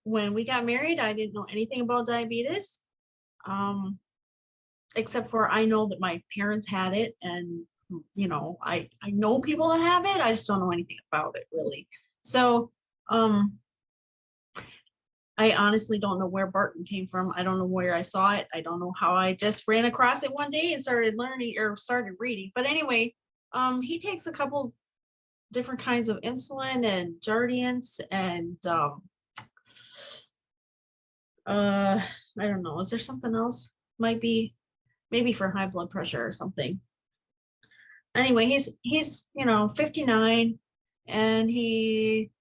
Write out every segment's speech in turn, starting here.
when we got married, I didn't know anything about diabetes. Um, except for I know that my parents had it, and I know people that have it. I just don't know anything about it really. So I honestly don't know where Barton came from. I don't know where I saw it. I don't know how I just ran across it one day and started learning or started reading. But anyway, he takes a couple different kinds of insulin and Jardiance and I don't know. Is there something else? Might be maybe for high blood pressure or something. Anyway, he's 59, and he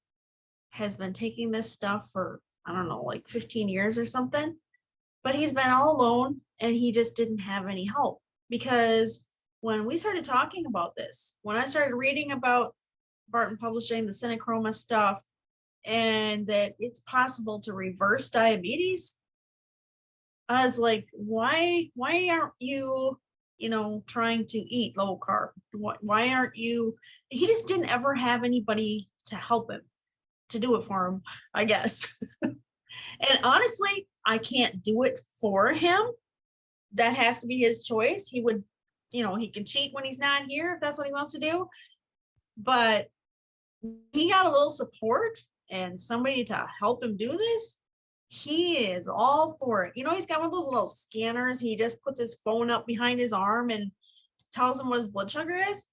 has been taking this stuff for, I don't know, like 15 years or something. But he's been all alone, and he just didn't have any help, because when we started talking about this, when I started reading about Barton publishing the Synachroma stuff and that it's possible to reverse diabetes, I was like, why aren't you, trying to eat low carb? Why aren't you? He just didn't ever have anybody to help him, to do it for him, I guess. And honestly, I can't do it for him. That has to be his choice. He would, he can cheat when he's not here if that's what he wants to do. But he got a little support and somebody to help him do this. He is all for it. He's got one of those little scanners. He just puts his phone up behind his arm and tells him what his blood sugar is.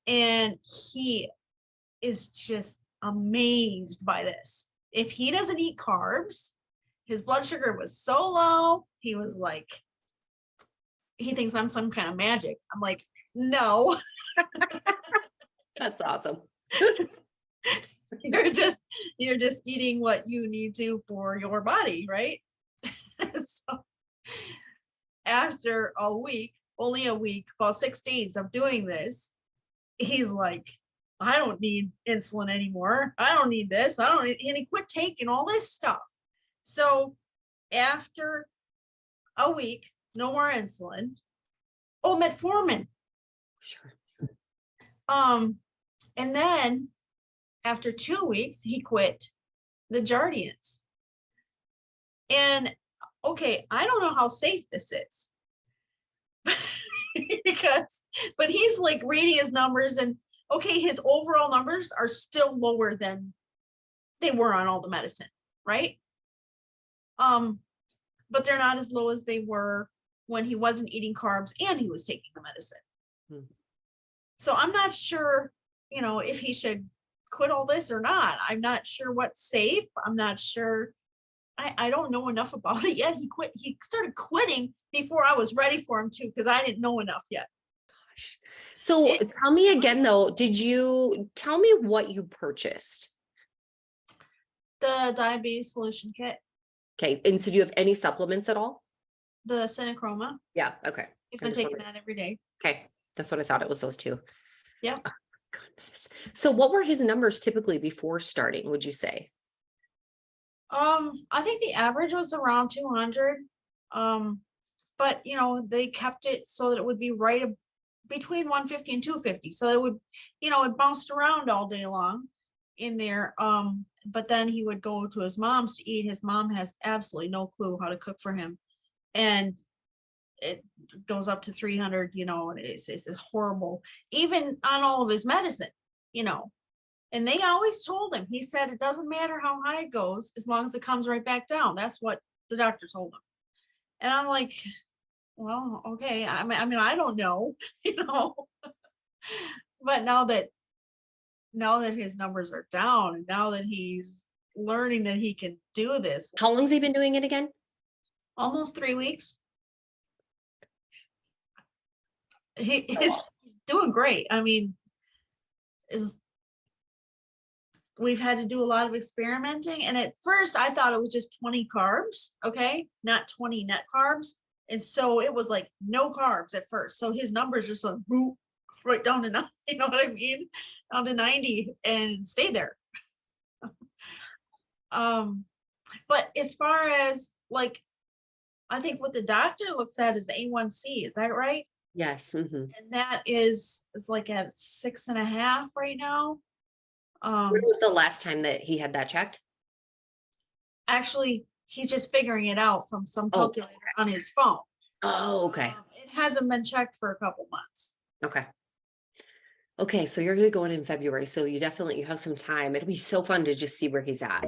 And he is just amazed by this. If he doesn't eat carbs, his blood sugar was so low, he was like, he thinks I'm some kind of magic. I'm like, no. That's awesome. You're just eating what you need to for your body, right? So after only a week, about 6 days of doing this, he's like, I don't need insulin anymore. I don't need this. And he quit taking all this stuff. So after a week, no more insulin. Oh, metformin. Sure. And then after 2 weeks, he quit the Jardiance. And okay, I don't know how safe this is. But he's like reading his numbers, and okay, his overall numbers are still lower than they were on all the medicine, right? But they're not as low as they were when he wasn't eating carbs and he was taking the medicine. So I'm not sure, if he should quit all this or not. I'm not sure what's safe. I'm not sure. I don't know enough about it yet. He started quitting before I was ready for him to, because I didn't know enough yet. Gosh. So tell me again, though, did you tell me what you purchased? The diabetes solution kit. Okay. And so do you have any supplements at all? The Synachroma. Yeah. Okay. He's been taking that every day. Okay. That's what I thought it was, those two. Yeah. Oh, goodness. So what were his numbers typically before starting, would you say? I think the average was around 200. But they kept it so that it would be right between 150 and 250. So it would, it bounced around all day long in there. But then he would go to his mom's to eat. His mom has absolutely no clue how to cook for him. And it goes up to 300, and it's horrible, even on all of his medicine, and they always told him, he said, it doesn't matter how high it goes, as long as it comes right back down. That's what the doctor told him. And I'm like, well, okay. I mean, I don't know, but now that his numbers are down, and now that he's learning that he can do this. How long has he been doing it again? Almost 3 weeks. He's doing great. I mean, we've had to do a lot of experimenting. And at first I thought it was just 20 carbs. Okay. Not 20 net carbs. And so it was like no carbs at first. So his numbers just went right down to 90, you know what I mean? Down to 90 and stayed there. But as far as like, I think what the doctor looks at is the A1C. Is that right? Yes. Mm-hmm. And that is like at 6.5 right now. When was the last time that he had that checked? actually, he's just figuring it out from some Oh, calculator on his phone. oh, okay, It hasn't been checked for a couple months. okay. Okay, so you're gonna go in February, so you definitely, you have some time. It'll be so fun to just see where he's at.